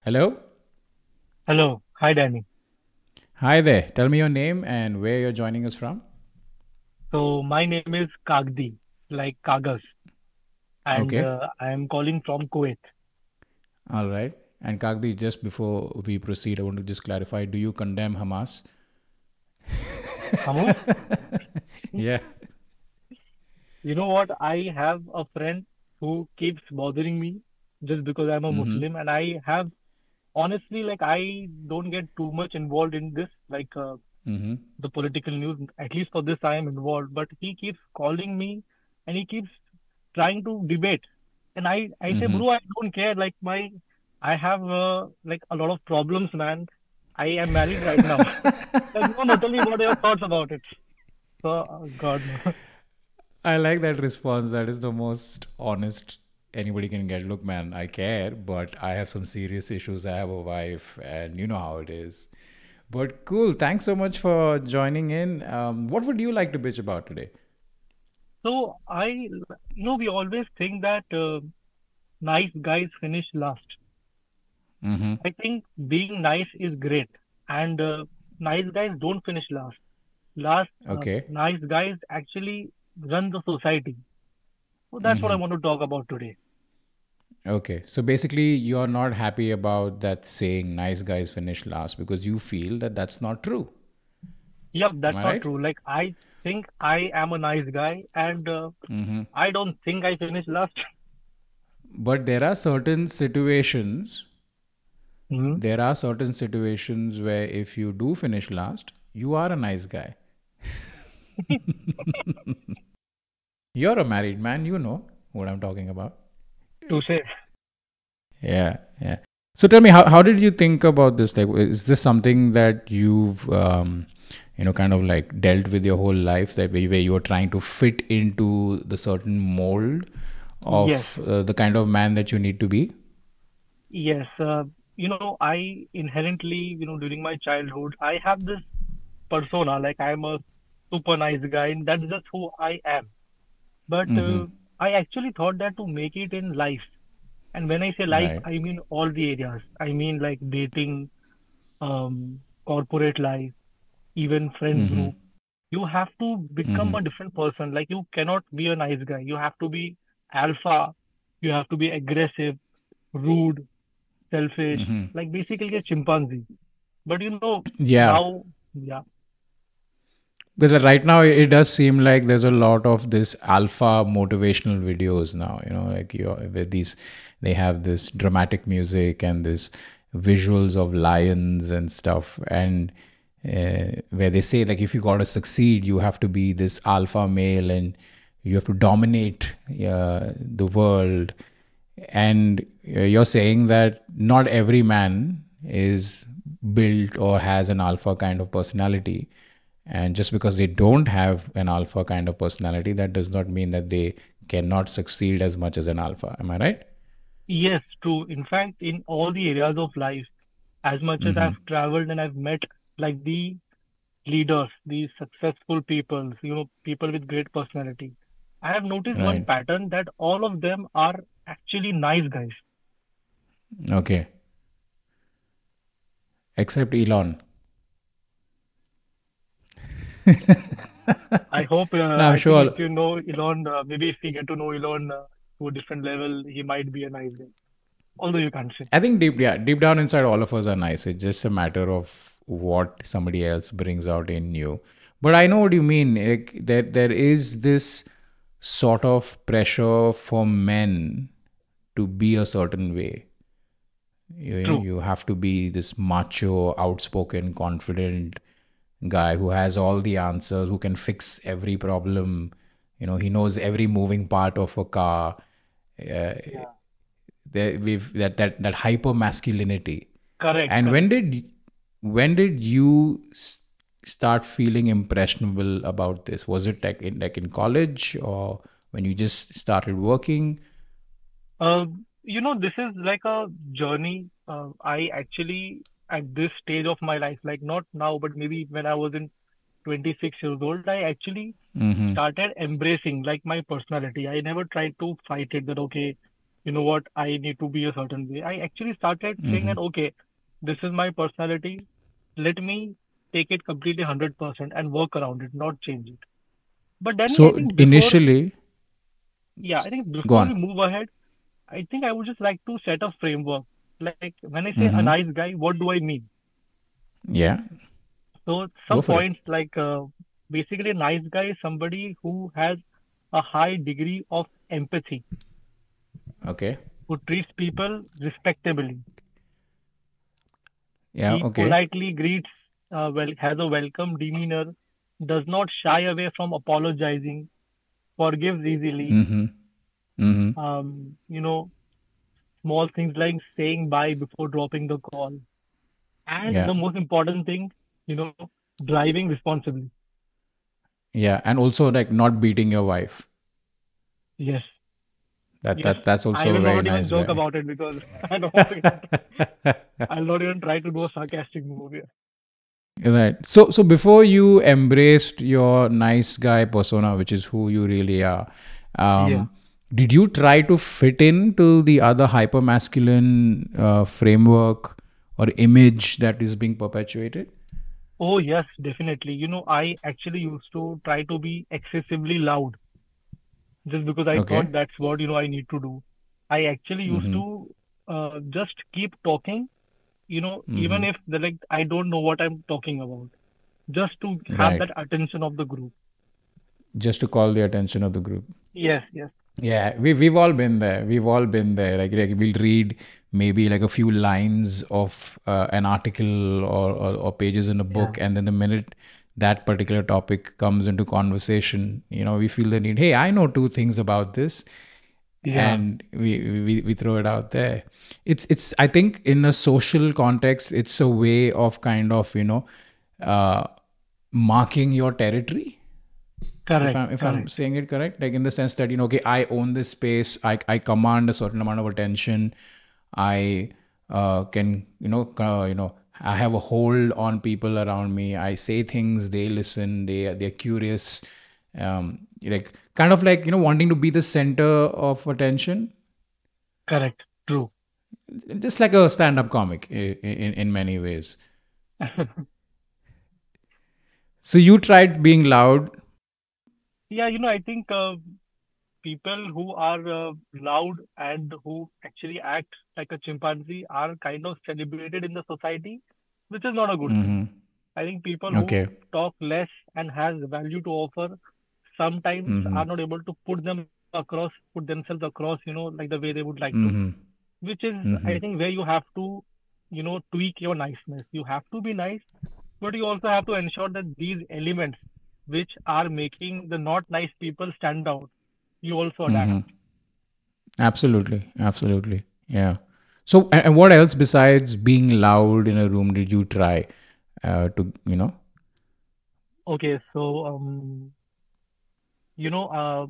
Hello? Hello. Hi, Danny. Hi there. Tell me your name and where you're joining us from. So my name is Kagdi, like Kagas, and Okay. I am calling from Kuwait. All right. And Kagdi, just before we proceed, I want to just clarify, do you condemn Hamas? Hamu, Yeah. you know what? I have a friend who keeps bothering me just because I'm a Mm-hmm. Muslim, and I have honestly, like, I don't get too much involved in this, like Mm-hmm. the political news. At least for this, I am involved, but he keeps calling me, and he keeps trying to debate. And I say, Mm-hmm. bro, I don't care. I have like a lot of problems, man. I am married right now. Like, no, no, tell me what are your thoughts about it. So, God, no. I like that response. That is the most honest anybody can get. Look, man, I care, but I have some serious issues. I have a wife, and you know how it is. But cool. Thanks so much for joining in. What would you like to bitch about today? We always think that nice guys finish last. Mm-hmm. I think being nice is great, and nice guys don't finish last. Okay. Nice guys actually run the society. So that's what I Mm-hmm. want to talk about today. Okay. So basically, you're not happy about that saying nice guys finish last because you feel that that's not true. Yep, Am that's I not right? true. Like, I think I am a nice guy, and Mm-hmm. I don't think I finished last. But there are certain situations, Hmm. there are certain situations where if you do finish last, you are a nice guy. You're a married man, you know what I'm talking about. To say, Yeah, yeah. So tell me, how did you think about this? Like, is this something that you've, kind of like dealt with your whole life, that where you're trying to fit into the certain mold yes, of the kind of man that you need to be? yes. I inherently, during my childhood, I have this persona, like I'm a super nice guy, and that's just who I am. But Mm-hmm. I actually thought that to make it in life, and when I say life, Right. I mean all the areas. I mean like dating, corporate life, even friends Mm-hmm. group. You have to become Mm-hmm. a different person. Like, you cannot be a nice guy. You have to be alpha. You have to be aggressive, rude, selfish, Mm-hmm. like basically a chimpanzee. But Yeah. now, yeah, But right now, it does seem like there's a lot of this alpha motivational videos now. Like with these, they have this dramatic music and this visuals of lions and stuff, and where they say like if you got to succeed, you have to be this alpha male and you have to dominate the world. And you're saying that not every man is built or has an alpha kind of personality, and just because they don't have an alpha kind of personality, that does not mean that they cannot succeed as much as an alpha. Am I right? yes, true. In fact, in all the areas of life, as much as Mm-hmm. I've traveled and I've met like the leaders, the successful people, people with great personality, I have noticed one Right. pattern that all of them are actually nice guys. Okay. Except Elon. I hope, No, I'm I think if sure. you know Elon, maybe if we get to know Elon to a different level, he might be a nice guy. Although you can't say. I think deep down inside, all of us are nice. It's just a matter of what somebody else brings out in you. But I know what you mean. Like, there is this sort of pressure for men to be a certain way. True. You have to be this macho, outspoken, confident guy who has all the answers, who can fix every problem. He knows every moving part of a car. Uh, Yeah. we've that hyper masculinity. Correct, And correct. when did you start feeling impressionable about this? Was it like in college, or when you just started working? This is like a journey. I actually, at this stage of my life, like not now, but maybe when I was in 26 years old, I actually Mm-hmm. started embracing like my personality. I never tried to fight it that, okay, you know what, I need to be a certain way. I actually started saying Mm-hmm. that, okay, this is my personality. Let me take it completely 100% and work around it, not change it. But then I So think initially, yeah, I think go before on. we move ahead, I think I would just like to set a framework. Like when I say a Mm-hmm. nice guy, what do I mean? Yeah, So go some for it. points like basically a nice guy is somebody who has a high degree of empathy, Okay. who treats people respectably. Yeah. He Okay. politely greets, has a welcome demeanor, does not shy away from apologizing, forgives easily. Mm-hmm. Mm-hmm. You know, small things like saying bye before dropping the call. And Yeah. the most important thing, you know, driving responsibly. Yeah. And also like not beating your wife. Yes, That yes. that that's I also a will very not even nice joke guy. about it because I don't want to even, I'll not even try to do a sarcastic move here. Right. So before you embraced your nice guy persona, which is who you really are, Yeah. um, did you try to fit into the other hyper masculine framework or image that is being perpetuated? Oh, yes, definitely. I actually used to try to be excessively loud just because I Okay. thought that's what, I need to do. I actually used Mm-hmm. to just keep talking, even Mm-hmm. if I don't know what I'm talking about, just to have Right. that attention of the group. Just to call the attention of the group. Yes, yes. Yeah, we've all been there. We've all been there. Like we'll read maybe like a few lines of an article or pages in a Yeah. book, and then the minute that particular topic comes into conversation, we feel the need. Hey, I know two things about this, Yeah, and we throw it out there. It's I think in a social context, it's a way of kind of uh, marking your territory, if correct, I'm correct. saying it correct, like in the sense that okay, I own this space, I command a certain amount of attention, I can I have a hold on people around me, I say things, they listen, they're curious, like kind of like wanting to be the center of attention, Correct. True. just like a stand-up comic in many ways. So you tried being loud. Yeah, I think people who are loud and who actually act like a chimpanzee are kind of celebrated in the society, which is not a good thing. Mm-hmm. I think people Okay. who talk less and has value to offer sometimes Mm-hmm. are not able to put themselves across, like the way they would like to, Mm-hmm. which is, Mm-hmm. I think, where you have to, tweak your niceness. You have to be nice, but you also have to ensure that these elements which are making the not nice people stand out, you also adapt. Mm-hmm. Absolutely, absolutely. Yeah. So, and what else besides being loud in a room did you try to, Okay, so you know, uh,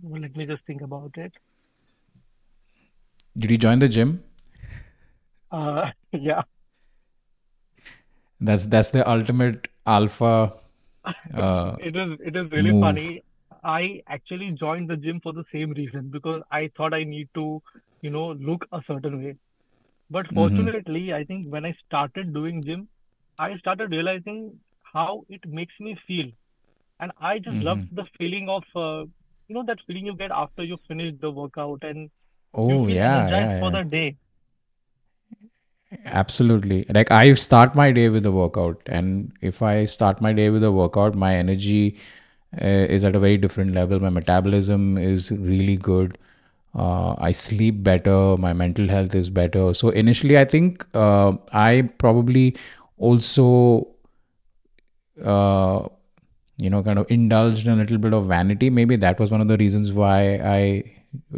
let me just think about it. did you join the gym? Yeah, That's the ultimate alpha it is really move. funny. I actually joined the gym for the same reason because I thought I need to, look a certain way. But Mm-hmm. fortunately, I think when I started doing gym, I started realizing how it makes me feel. And I just love Mm-hmm. the feeling of, that feeling you get after you finish the workout and you Oh feel yeah, energized yeah, for yeah. the day. Absolutely. Like I start my day with a workout, and if I start my day with a workout, my energy is at a very different level. My metabolism is really good. I sleep better. My mental health is better. So initially, I think I probably also uh, kind of indulged in a little bit of vanity. Maybe that was one of the reasons why I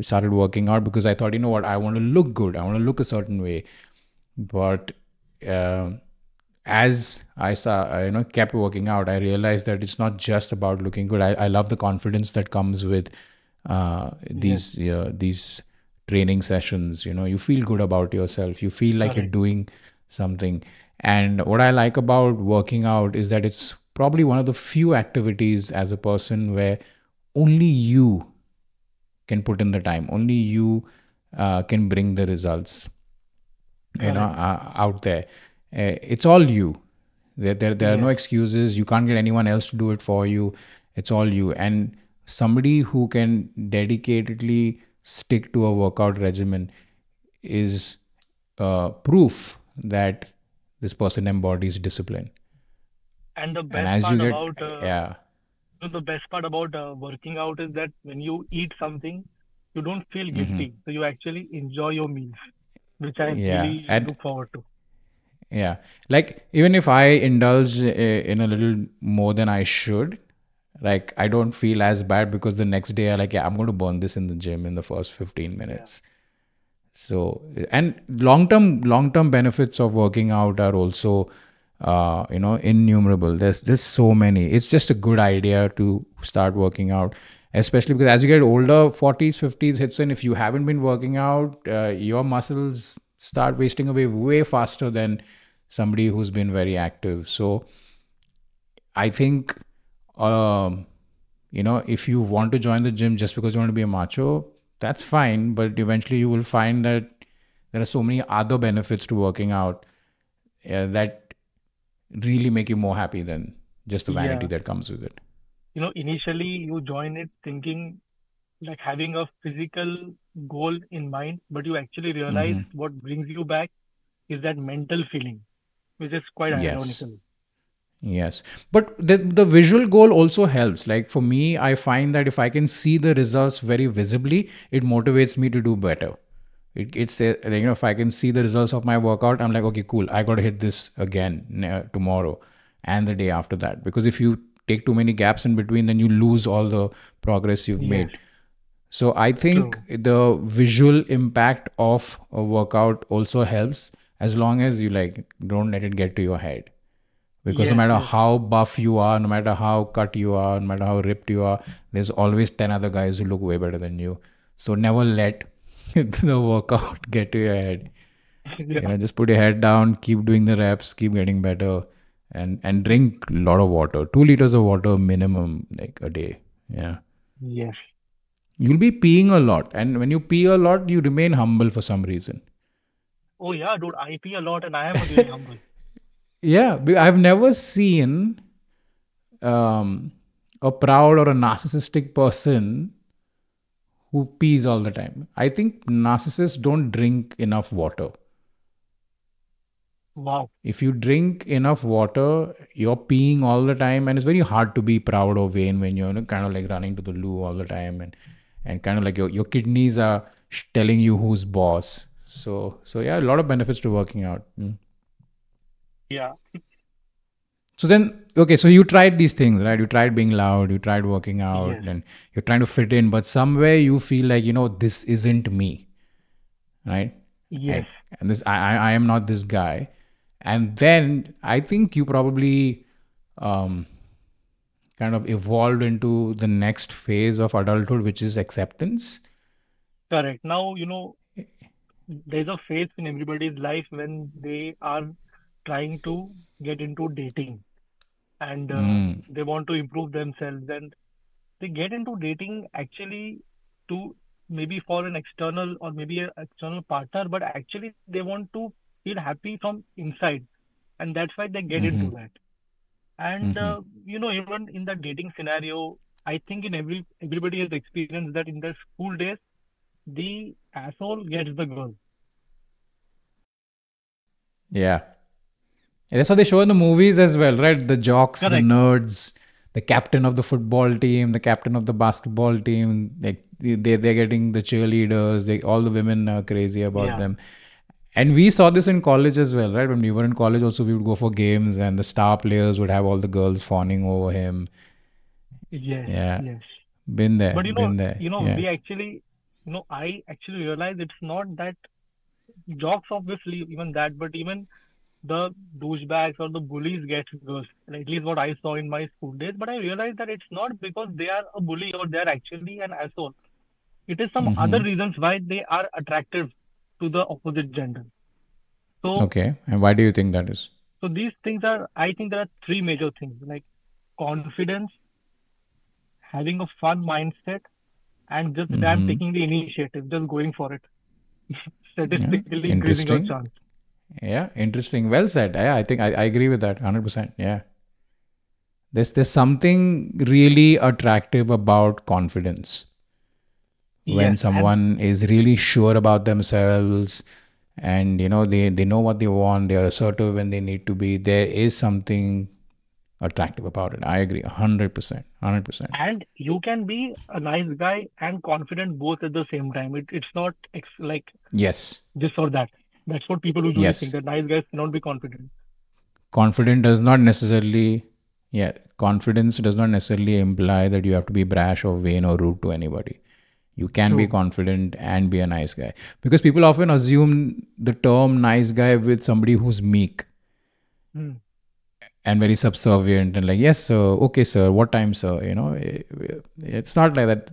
started working out, because I thought, what, I want to look good. I want to look a certain way. But um as I saw, kept working out, I realized that it's not just about looking good. I love the confidence that comes with Yes, these training sessions. You feel good about yourself. You feel like you're correct. doing something. And what I like about working out is that it's probably one of the few activities as a person where only you can put in the time. Only you can bring the results, Correct. out there. It's all you. There are no Yes. excuses. You can't get anyone else to do it for you. It's all you. And somebody who can dedicatedly stick to a workout regimen is proof that this person embodies discipline. And the And best as you part get, about yeah, the best part about working out is that when you eat something, you don't feel guilty. So you actually enjoy your meals, which I yeah, really and look forward to. yeah, like even if I indulge in a little more than I should, like I don't feel as bad because the next day I like, yeah, I'm going to burn this in the gym in the first 15 Yeah. minutes. So, and long term benefits of working out are also, innumerable. There's so many. It's just a good idea to start working out, especially because as you get older, 40s, 50s hits in. If you haven't been working out, your muscles start wasting away way faster than somebody who's been very active. So, I think, um, if you want to join the gym just because you want to be a macho, that's fine. But eventually, you will find that there are so many other benefits to working out that really make you more happy than just the vanity Yeah. that comes with it. Initially you join it thinking like having a physical goal in mind, but you actually realize Hmm. what brings you back is that mental feeling, which is quite Yes. ironical. Yes, but the visual goal also helps. Like for me, I find that if I can see the results very visibly, it motivates me to do better. If I can see the results of my workout, I'm like, okay, cool. I got to hit this again tomorrow and the day after that. Because if you take too many gaps in between, then you lose all the progress you've Yes, made. So I think true. the visual impact of a workout also helps, as long as you like don't let it get to your head, because no Yes, matter yes. how buff you are, no matter how cut you are, no matter how ripped you are, there's always 10 other guys who look way better than you. So never let the workout get to your head. Yeah. Just put your head down, keep doing the reps, keep getting better, and drink a lot of water. 2 liters of water minimum, like a day. Yeah. Yes. You'll be peeing a lot. And when you pee a lot, you remain humble for some reason. Oh yeah, dude, I pee a lot and I am really humble. Yeah. I've never seen um, a proud or a narcissistic person who pees all the time. I think narcissists don't drink enough water. Wow. If you drink enough water, you're peeing all the time, and it's very hard to be proud or vain when you're kind of like running to the loo all the time, and kind of like your kidneys are telling you who's boss. So yeah, a lot of benefits to working out. Mm. Yeah. So then, okay, so you tried these things, right? You tried being loud, you tried working out, Yes. and you're trying to fit in, but somewhere you feel like, this isn't me, right? Yes. I, and I am not this guy. And then I think you probably um, kind of evolved into the next phase of adulthood, which is acceptance. Correct. Now, there's a phase in everybody's life when they are trying to get into dating and Mm. they want to improve themselves and they get into dating actually to maybe for an external or maybe an external partner, but actually they want to feel happy from inside, and that's why they get into Mm-hmm. that. And Mm-hmm. even in the dating scenario, I think in everybody has experienced that in their school days, the asshole gets the girl. Yeah. And that's what they show in the movies as well, right? The jocks, the Correct. nerds, the captain of the football team, the captain of the basketball team. Like they're getting the cheerleaders. All the women are crazy about Yeah. them. And we saw this in college as well, right? When we were in college, also we would go for games, and the star players would have all the girls fawning over him. Yes. Yeah, Yes. been there, But been there. Yeah. we actually, I actually realized it's not that jocks, obviously, even that, but even the douchebags or the bullies get girls. At least what I saw in my school days. But I realized that it's not because they are a bully or they are actually an asshole. It is some other Mm-hmm. reasons why they are attractive to the opposite gender. So, Okay. And why do you think that is? so these things are, I think there are three major things like confidence, having a fun mindset, and just them Mm-hmm. taking the initiative, just going for it. Yeah, statistically increasing your interesting. chance. Yeah, interesting. Well said. Yeah, I think I agree with that 100%. Yeah. There's something really attractive about confidence when Yes, and someone is really sure about themselves, and they know what they want, they're assertive when they need to be. There is something attractive about it. I agree 100%. 100%. and you can be a nice guy and confident both at the same time. It's not like Yes. this or that. That's what people usually think, Yes. that nice guys cannot be confident. Confident does not necessarily, yeah, confidence does not necessarily imply that you have to be brash or vain or rude to anybody. You can be True. confident and be a nice guy, because people often assume the term nice guy with somebody who's meek Hmm. and very subservient and like, yes sir, okay sir, what time sir, it's not like that.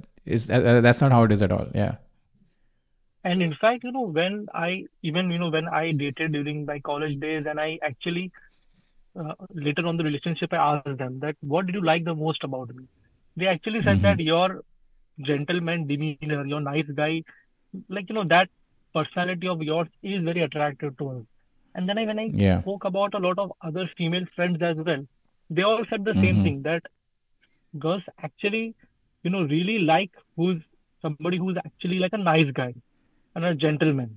That's not how it is at all. Yeah. And in fact, when I even when I dated during my college days, and I actually later on the relationship, I asked them that what did you like the most about me? They actually said Mm-hmm. that your gentleman demeanor, your nice guy, like that personality of yours is very attractive to us. And then when I Yeah. spoke about a lot of other female friends as well, they all said the same Mm-hmm. thing, that girls actually really like who's somebody who's actually like a nice guy and a gentleman,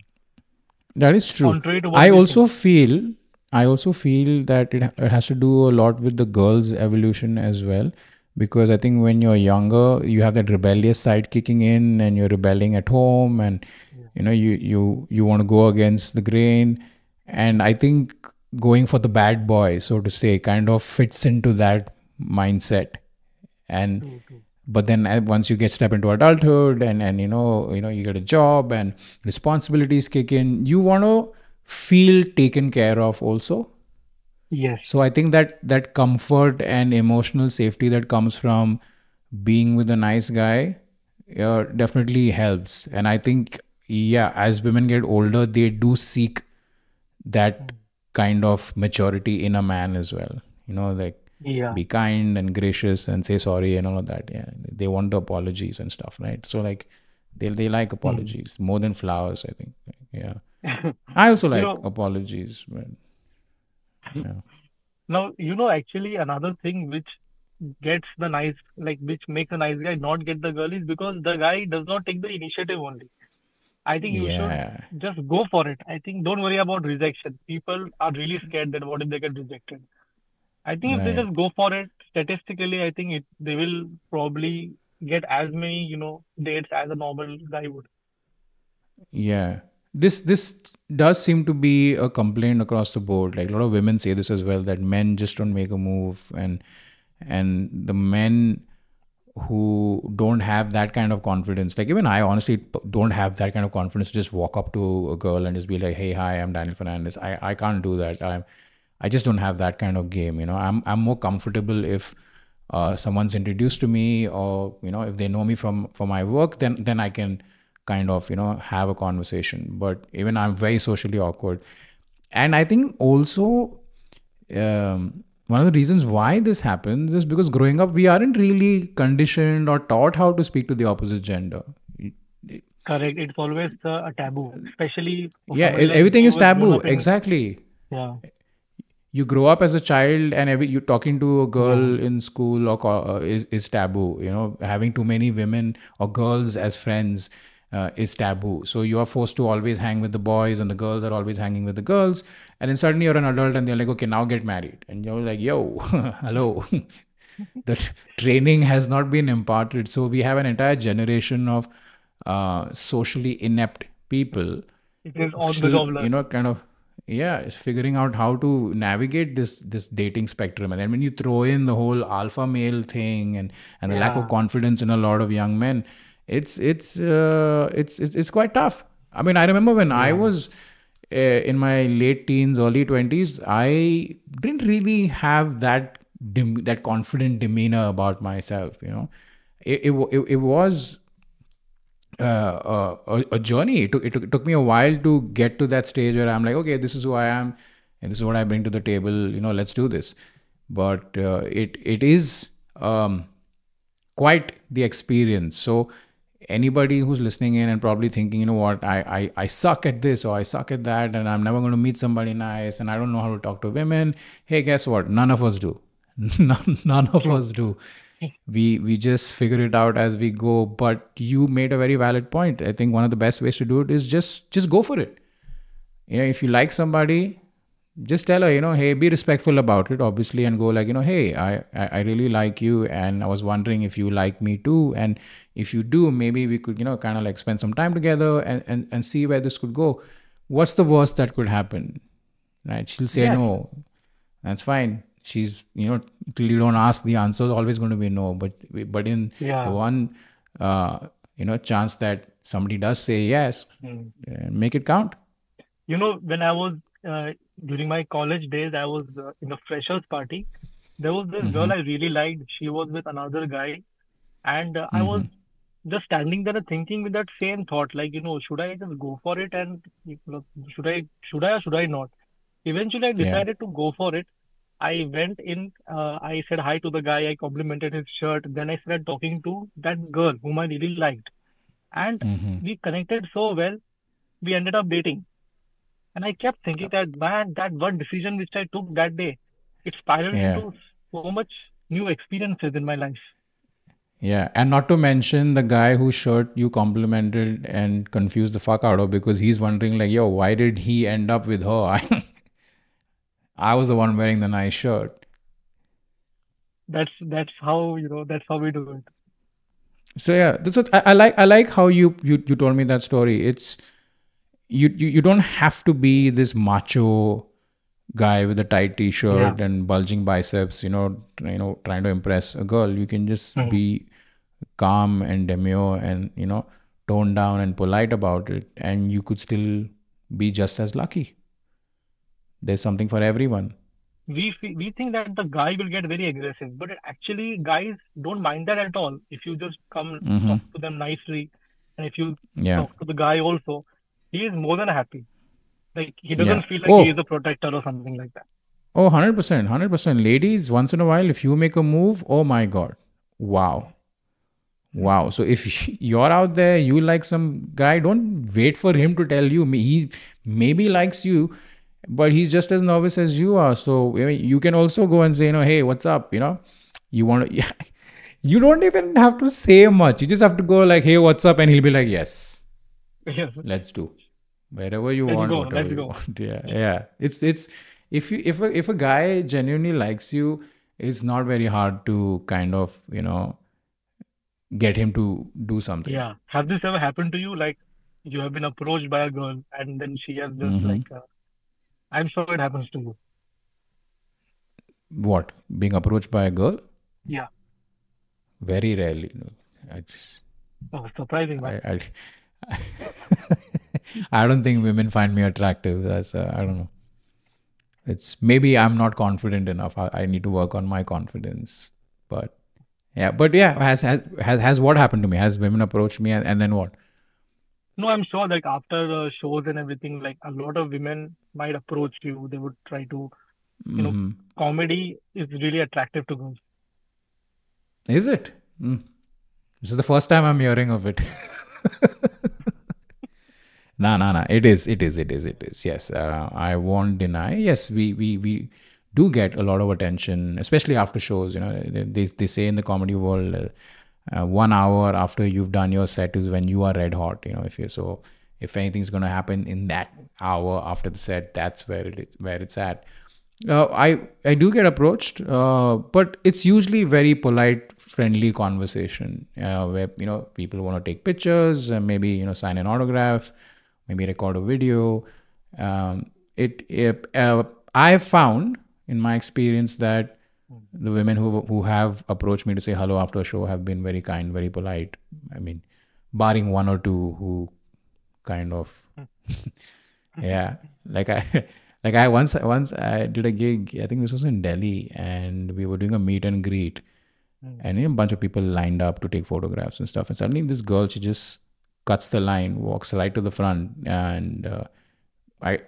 That is true. contrary to what I we also think. feel, I also feel that it has to do a lot with the girl's evolution as well, because I think when you're younger, you have that rebellious side kicking in, and you're rebelling at home, and Yeah. you want to go against the grain, and I think going for the bad boy, so to say, kind of fits into that mindset. And True, true. but then once you get step into adulthood, and you get a job and responsibilities kick in, you want to feel taken care of also. Yes. So I think that comfort and emotional safety that comes from being with a nice guy, definitely helps. And I think, yeah, as women get older, they do seek that Mm. kind of maturity in a man as well. Like, Yeah. be kind and gracious and say sorry and all of that. Yeah, they want the apologies and stuff, right? So like, they like Mm. apologies more than flowers, I think. Yeah, I also you like know apologies, but yeah. Now, actually another thing which gets the nice, like which makes a nice guy not get the girl, is because the guy does not take the initiative only. I think you should Yeah, just go for it. I think don't worry about rejection. People are really scared that what if they get rejected. I think if they right. just go for it, statistically, I think they will probably get as many, dates as a normal guy would. Yeah. This does seem to be a complaint across the board. Like, a lot of women say this as well, that men just don't make a move, and the men who don't have that kind of confidence, like even I honestly don't have that kind of confidence to just walk up to a girl and just be like, hey, hi, I'm Daniel Fernandez. I can't do that. I just don't have that kind of game. I'm more comfortable if someone's introduced to me, or if they know me from my work, then I can kind of have a conversation. But even I'm very socially awkward. And I think also, one of the reasons why this happens is because growing up we aren't really conditioned or taught how to speak to the opposite gender. Correct. It's always a taboo, especially for Yeah, somebody like everything me is who was grown taboo, up in, exactly. yeah, You grow up as a child, and you talking to a yeah, girl in school or is taboo. Having too many women or girls as friends is taboo. So you are forced to always hang with the boys, and the girls are always hanging with the girls. And then suddenly you're an adult, and they're like, okay, now get married, and you're like, yo, hello. The training has not been imparted. So we have an entire generation of socially inept people, it is on the still, job learning. kind of, yeah, figuring out how to navigate this dating spectrum. And then when you throw in the whole alpha male thing, and the lack of Yeah, confidence in a lot of young men, it's quite tough. I mean, I remember when I yeah, was in my late teens, early 20s, I didn't really have that confident demeanor about myself. It was a journey. It took me a while to get to that stage where I'm like, okay, this is who I am, and this is what I bring to the table. Let's do this. But it is quite the experience. So anybody who's listening in and probably thinking, you know what, I suck at this or I suck at that, and I'm never going to meet somebody nice, and I don't know how to talk to women. Hey, guess what? None of us do. None of True. us do. We just figure it out as we go. But you made a very valid point. I think one of the best ways to do it is just go for it. If you like somebody, just tell her, hey, be respectful about it, obviously, and go like, hey, I really like you, and I was wondering if you like me too, and if you do, maybe we could, kind of like spend some time together and see where this could go. What's the worst that could happen, right? She'll say Yes. no. That's fine. She's, till you don't ask, the answer is always going to be no. But in the Yeah. one, chance that somebody does say yes, Mm. make it count. When I was uh, during my college days, I was in a freshers party. There was this Mm-hmm. girl I really liked. She was with another guy, and I was Mm-hmm. just standing there thinking with that same thought, like, should I just go for it and should I or should I not? Eventually, I Yeah. decided to go for it. I went in, I said hi to the guy, I complimented his shirt. Then I started talking to that girl whom I really liked. And Mm-hmm. we connected so well, we ended up dating. And I kept thinking that, man, that one decision which I took that day, it spiraled Yeah. into so much new experiences in my life. Yeah, and not to mention the guy whose shirt you complimented and confused the fuck out of, because he's wondering like, yo, why did he end up with her? I was the one wearing the nice shirt. That's how we do it. So yeah, that's what I like. I like how you told me that story. It's you don't have to be this macho guy with a tight Yeah. t-shirt and bulging biceps. Trying to impress a girl. You can just Mhm. be calm and demure and toned down and polite about it, and you could still be just as lucky. There's something for everyone. We think that the guy will get very aggressive, but actually guys don't mind that at all. If you just come Mm-hmm. talk to them nicely, and if you Yeah. talk to the guy also, he is more than happy. Like he Yeah. doesn't feel like he is Oh. a protector or something like that. Oh, 100%. 100%. Ladies, once in a while, if you make a move, oh my God. Wow. Wow. So if you're out there, you like some guy, don't wait for him to tell you. He maybe likes you, but he's just as nervous as you are. So you can also go and say, hey, what's up? You want to, you don't even have to say much. You just have to go like, hey, what's up? And he'll be like, yes, Yes. let's do wherever you Let's want, go. whatever Let's you go. want. Yeah. Yeah. It's, if a guy genuinely likes you, it's not very hard to kind of, get him to do something. Yeah. Has this ever happened to you? Like you have been approached by a girl and then she has just Mm-hmm. like, I'm sure it happens to you. What? Being approached by a girl? Yeah. Very rarely. No. I just, Oh, surprising, man. I I don't think women find me attractive. That's I don't know. It's maybe I'm not confident enough. I need to work on my confidence. But yeah. Has what happened to me? Has women approached me and then what? No, I'm sure like after the shows and everything, like a lot of women might approach you. They would try to, you know, Mm-hmm. comedy is really attractive to girls. Is it? Mm. This is the first time I'm hearing of it. No, no, no. It is. It is. It is. It is. Yes. I won't deny. Yes, we do get a lot of attention, especially after shows. They say in the comedy world, 1 hour after you've done your set is when you are red hot. If anything's going to happen in that hour after the set, that's where it's at. I do get approached, but it's usually very polite, friendly conversation where people want to take pictures, maybe sign an autograph, maybe record a video. I've found in my experience that Mm. the women who have approached me to say hello after a show have been very kind, very polite. I mean, barring one or two who kind of yeah, like I like I once I did a gig. I think this was in Delhi, and we were doing a meet and greet, Mm. and a bunch of people lined up to take photographs and stuff. And suddenly, this girl, she just cuts the line, walks right to the front, and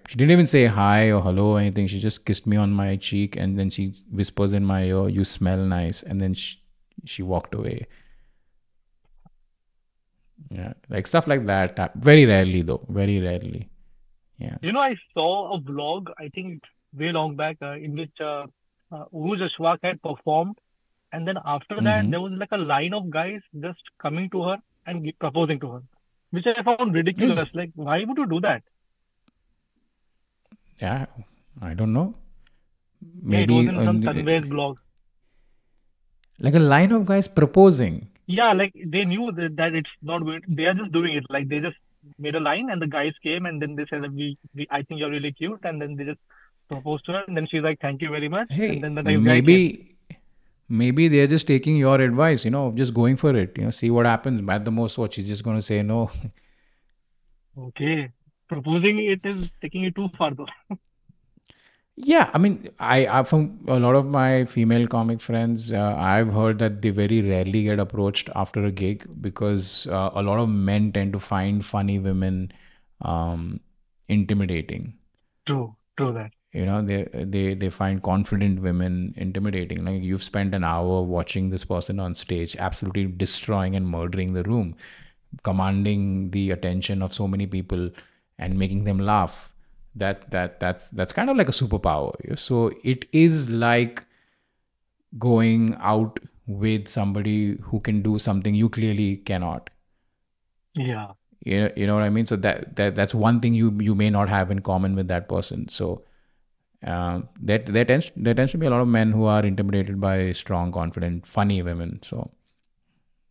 she didn't even say hi or hello or anything. She just kissed me on my cheek, and then she whispers in my ear, "You smell nice," and then she walked away. Yeah, like stuff like that. Very rarely, though. Very rarely. Yeah. I saw a vlog, I think way long back, in which Uruj Ashwak had performed. And then after that, Mm-hmm. there was like a line of guys just coming to her and proposing to her, which I found ridiculous. Is Like, why would you do that? yeah. I don't know. Yeah, it was Maybe in some Tanvez blog. like a line of guys proposing. Yeah, like they knew that it's not going. They are just doing it. Like they just made a line, and the guys came, and then they said, I think you're really cute," and then they just proposed to her, and then she's like, "Thank you very much," and Hey, then the next guy came. maybe they're just taking your advice. Of just going for it. See what happens. At the most, what she's just going to say no. Okay, proposing it is taking it too far though. Yeah, I mean, I from a lot of my female comic friends, I've heard that they very rarely get approached after a gig because a lot of men tend to find funny women um, intimidating. True that. They find confident women intimidating. Like you've spent an hour watching this person on stage, absolutely destroying and murdering the room, commanding the attention of so many people, and making them laugh. That's kind of like a superpower. So it is like going out with somebody who can do something you clearly cannot. Yeah. You know what I mean? So that's one thing you may not have in common with that person. So there tends to be a lot of men who are intimidated by strong, confident, funny women. So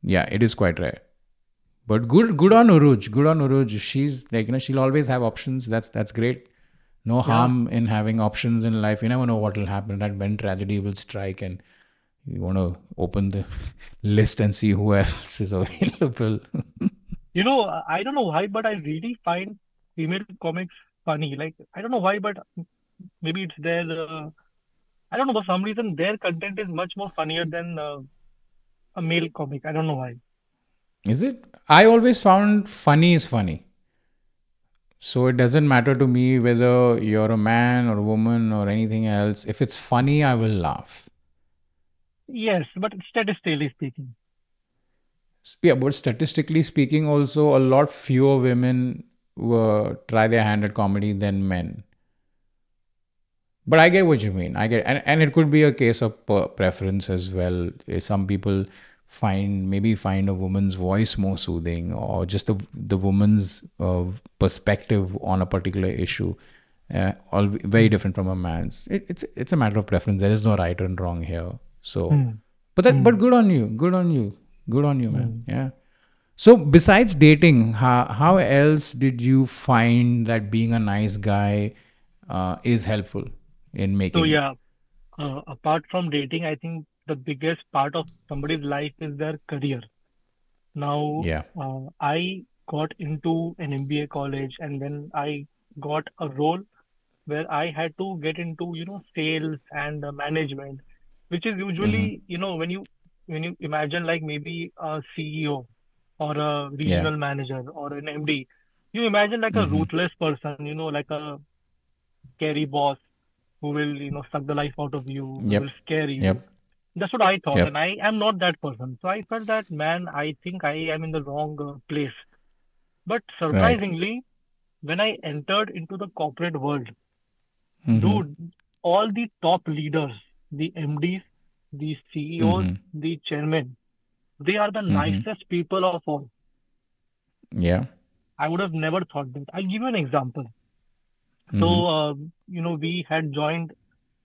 yeah, it is quite rare. But good on Uruj. Good on Uruj. She's like, she'll always have options. That's great. No Yeah. harm in having options in life. You never know what will happen. That when tragedy will strike, and you want to open the list and see who else is available. I don't know why, but I really find female comics funny. Like, I don't know why, but maybe it's their, I don't know, for some reason, their content is much more funnier than a male comic. I don't know why. Is it? I always found funny is funny. So it doesn't matter to me whether you're a man or a woman or anything else. If it's funny, I will laugh. Yes, but statistically speaking. Yeah, but statistically speaking, also a lot fewer women try their hand at comedy than men. But I get what you mean. I get, and it could be a case of preference as well. Some people find a woman's voice more soothing, or just the woman's perspective on a particular issue, all very Hmm. different from a man's. It's a matter of preference. There is no right and wrong here. So, Hmm. but Hmm. good on you, good on you, good on you, man. Hmm. Yeah. So besides dating, how else did you find that being a nice guy is helpful in So, making it? yeah, apart from dating, I think the biggest part of somebody's life is their career. Now, Yeah. I got into an MBA college, and then I got a role where I had to get into, sales and management, which is Mm-hmm. usually, when you imagine like maybe a CEO or a Yeah. regional manager or an MD, you imagine like a Mm-hmm. ruthless person, like a scary boss who will, suck the life out of you, who will Yep. scare you. Yep. That's what I thought, and Yep. I am not that person. So I felt that, man, I think I am in the wrong place. But Right. surprisingly, when I entered into the corporate world, Mm-hmm. dude, all the top leaders, the MDs, the CEOs, Mm-hmm. the chairmen, they are the Mm-hmm. nicest people of all. Yeah. I would have never thought that. I'll give you an example. Mm-hmm. So, we had joined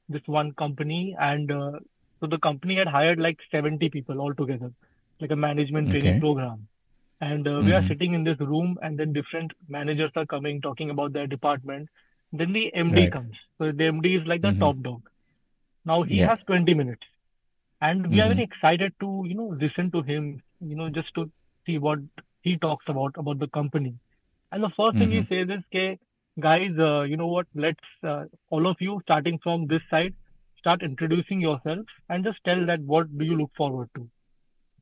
this one company, and so the company had hired like 70 people altogether, like a management training Okay. program. And we are Mm-hmm. sitting in this room, and then different managers are coming, talking about their department. Then the MD Right. comes. So the MD is like the Mm-hmm. top dog. Now he Yeah. has 20 minutes, and we are Mm-hmm. very excited to, listen to him, just to see what he talks about the company. And the first thing Mm-hmm. he says is, "Okay, guys, you know what? Let's all of you, starting from this side, start introducing yourself and just tell that what do you look forward to."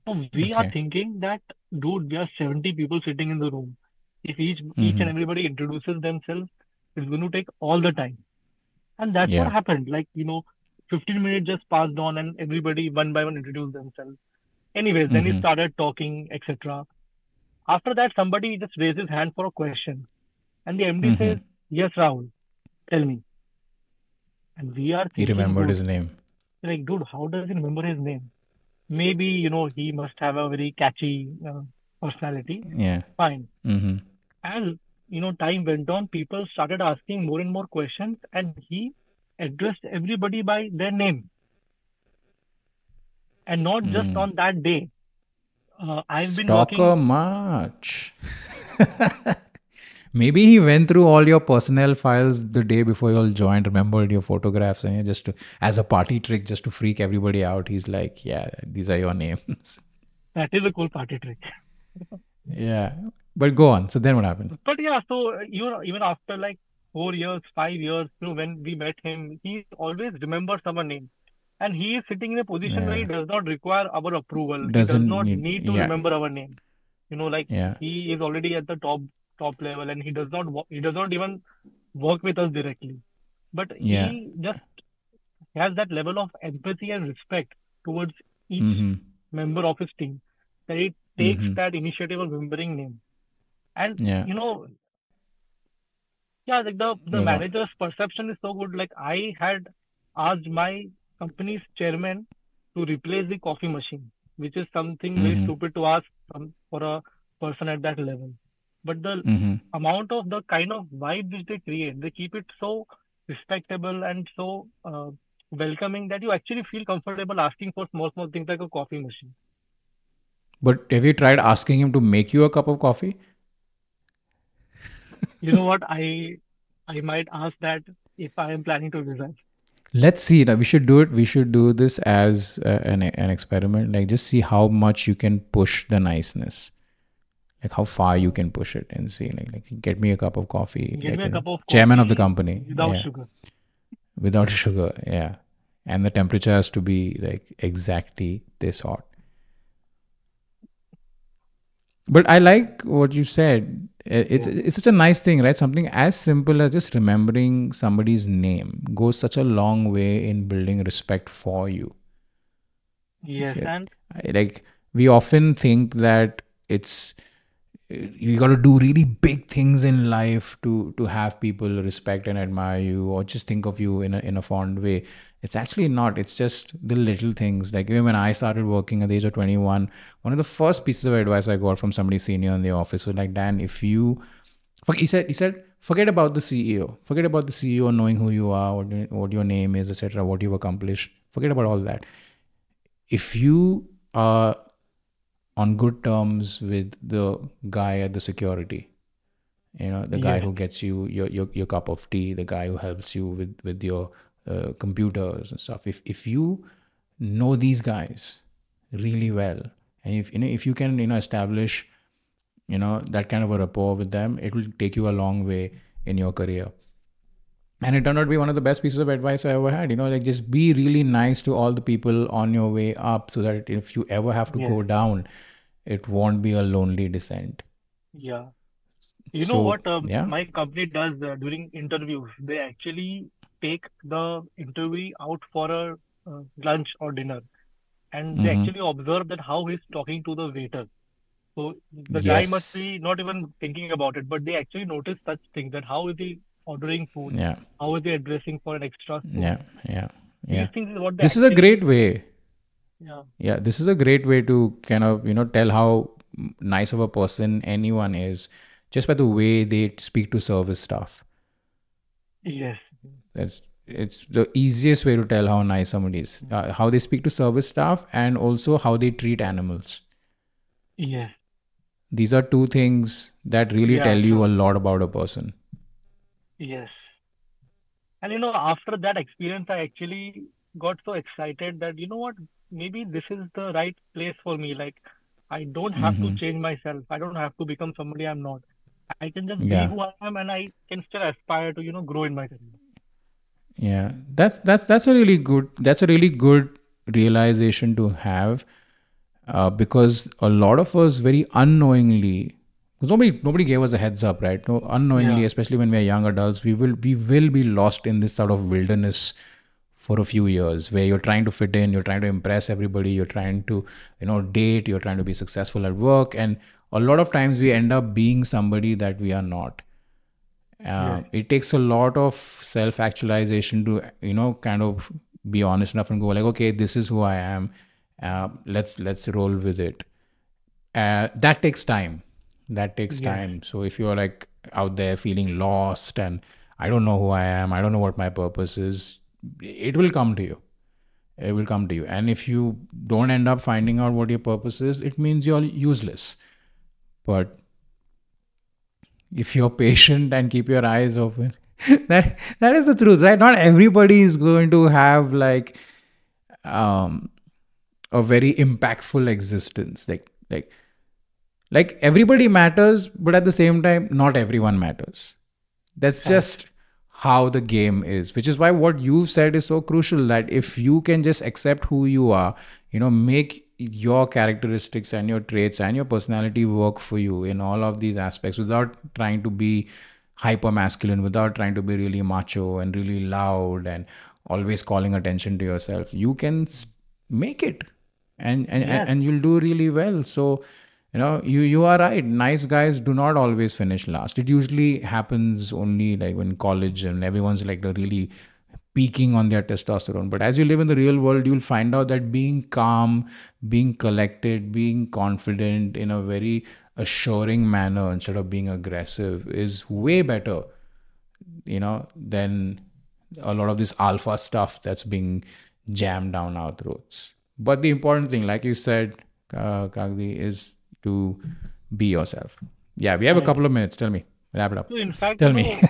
So we are Okay. thinking that, dude, we are 70 people sitting in the room. If each Mm-hmm. and everybody introduces themselves, it's going to take all the time. And that's what Yeah. happened. Like, 15 minutes just passed on, and everybody one by one introduced themselves. Anyways, then he Mm-hmm. started talking, etc. After that, somebody just raised his hand for a question, and the MD Mm-hmm. says, "Yes, Rahul, tell me." And we are He thinking, remembered dude, his name. like, dude, how does he remember his name? Maybe, he must have a very catchy personality. Yeah. Fine. Mm-hmm. And, time went on, people started asking more and more questions, and he addressed everybody by their name. And not just Mm. on that day. I've been Stalker working, much. Maybe he went through all your personnel files the day before you all joined, remembered your photographs, and just to, as a party trick, just to freak everybody out. He's like, "Yeah, these are your names." that is a cool party trick. Yeah, but go on. So then, what happened? But yeah, so even after like 4 years, 5 years, when we met him, he always remembers our name. And he is sitting in a position where he Yeah, does not require our approval. He does doesn't not need. need to Yeah, remember our name. Like yeah. he is already at the top level, and he does not even work with us directly. But Yeah. he just has that level of empathy and respect towards each Mm-hmm. member of his team that he takes Mm-hmm. that initiative of remembering name. And Yeah. yeah, like the Yeah. Go on. manager's perception is so good. Like I had asked my company's chairman to replace the coffee machine, which is something very Mm-hmm. stupid to ask for a person at that level. But the Mm-hmm. amount of the kind of vibe which they create, they keep it so respectable and so welcoming that you actually feel comfortable asking for small, small things like a coffee machine. But have you tried asking him to make you a cup of coffee? You know what? I might ask that if I am planning to resign. Let's see. Now we should do it. We should do this as an experiment. Like, just see how much you can push the niceness. Like, how far you can push it and see. Like get me a cup of coffee. Get me Like, a cup of chairman of the coffee company. without Yeah, sugar. without sugar. Yeah, and the temperature has to be like exactly this hot. But I like what you said. It's Yeah. it's such a nice thing, right? Something as simple as just remembering somebody's name goes such a long way in building respect for you. Yes, So, and like we often think that it's you got to do really big things in life to have people respect and admire you or just think of you in a fond way. It's actually not. It's just the little things. Like even when I started working at the age of 21, one of the first pieces of advice I got from somebody senior in the office was like, Dan, if you he said forget about the CEO, forget about the CEO knowing who you are, what your name is, etc., what you've accomplished, forget about all that. If you are on good terms with the guy at the security, the guy yes, who gets you your cup of tea, the guy who helps you with your computers and stuff, if you know these guys really well, and if you can establish that kind of a rapport with them, it will take you a long way in your career. And it turned out to be one of the best pieces of advice I ever had. Like just be really nice to all the people on your way up so that if you ever have to yes, go down, it won't be a lonely descent. yeah. You know So what yeah. my company does during interviews? They actually take the interview out for a lunch or dinner, and they Mm-hmm. actually observe that how he's talking to the waiter. So the guy must Yes. be not even thinking about it, but they actually notice such things that how is he ordering food, Yeah. how is he addressing for an extra Yeah. spoon. Yeah. These Yeah. things is what they This is a great actually, way. yeah, Yeah, this is a great way to kind of tell how nice of a person anyone is just by the way they speak to service staff. yes, That's It's the easiest way to tell how nice somebody is. How they speak to service staff and also how they treat animals. yes, These are two things that really tell yeah, you a true, lot about a person. yes. And after that experience, I actually got so excited that maybe this is the right place for me. Like, I don't have to Mm-hmm. change myself. I don't have to become somebody I'm not. I can just be Yeah. who I am, and I can still aspire to grow in my career. Yeah, that's a really good realization to have, because a lot of us very unknowingly, because nobody gave us a heads up, right? Unknowingly, Yeah, especially when we are young adults, we will be lost in this sort of wilderness for a few years, where you're trying to fit in, you're trying to impress everybody, you're trying to, date, you're trying to be successful at work. And a lot of times we end up being somebody that we are not. Yes. It takes a lot of self actualization to, kind of be honest enough and go like, okay, this is who I am. Let's roll with it. That takes time. That takes Yes. time. So if you're like out there feeling lost and I don't know who I am, I don't know what my purpose is, it will come to you. It will come to you. And if you don't end up finding out what your purpose is, it means you're useless. But if you're patient and keep your eyes open, that is the truth, right? Not everybody is going to have like um a very impactful existence. Like everybody matters, but at the same time not everyone matters. That's Correct. just how the game is, which is why what you've said is so crucial, that if you can just accept who you are, make your characteristics and your traits and your personality work for you in all of these aspects without trying to be hyper masculine, without trying to be really macho and really loud and always calling attention to yourself, you can make it. And Yes. and you'll do really well. So you are right, nice guys do not always finish last. It usually happens only like when college and everyone's like really peaking on their testosterone. But as you live in the real world, you'll find out that being calm, being collected, being confident in a very assuring manner instead of being aggressive is way better, than a lot of this alpha stuff that's being jammed down our throats. But the important thing, like you said, Kagdi, is to be yourself. Yeah, we have a Correct. couple of minutes. Tell me. Wrap it up. So in fact, Tell me.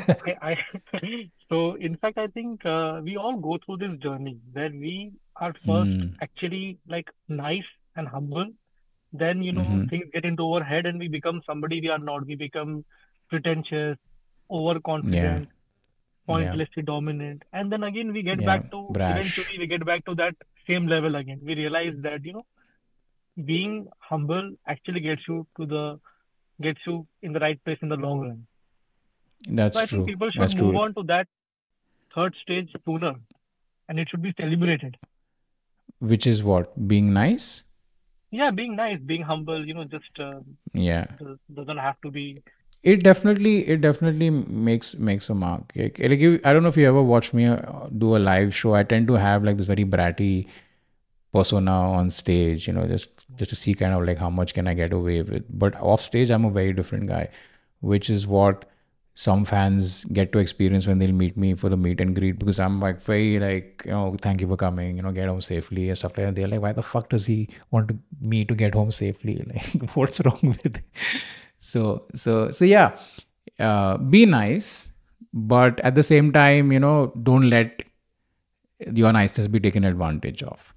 so in fact, I think we all go through this journey where we are first Mm, actually like nice and humble. Then, mm-hmm. things get into our head and we become somebody we are not. We become pretentious, Yeah. overconfident, Yeah. pointlessly dominant. And then again, Yeah. Brash. eventually we get back to that same level again. We realize that, being humble actually gets you in the right place in the long run. So That's I think true. people should That's move true. on to that third stage sooner, and it should be celebrated. Which is what? Being nice? Yeah, being nice, being humble, just Yeah. doesn't have to be. It definitely makes a mark. Like I don't know if you ever watch me do a live show. I tend to have like this very bratty persona on stage, just to see kind of like how much can I get away with. But off stage, I'm a very different guy, which is what some fans get to experience when they'll meet me for the meet and greet, because I'm like very like, thank you for coming, get home safely and stuff like that. They're like, why the fuck does he want me to get home safely? Like, what's wrong with it? So yeah, be nice, but at the same time, don't let your niceness be taken advantage of.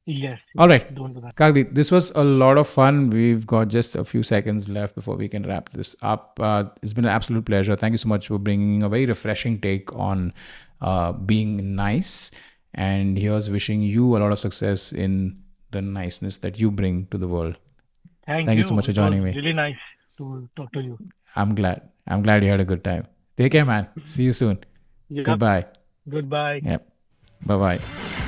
Yes, All yes, right. don't do that. Kagdi, this was a lot of fun. We've got just a few seconds left before we can wrap this up. It's been an absolute pleasure. Thank you so much for bringing a very refreshing take on being nice. And here's wishing you a lot of success in the niceness that you bring to the world. Thank Thank you so you. much for It was joining me. really nice to talk to you. I'm glad. I'm glad you had a good time. Take care, man. See you soon. Yep. Goodbye. Goodbye. Yep. Bye bye.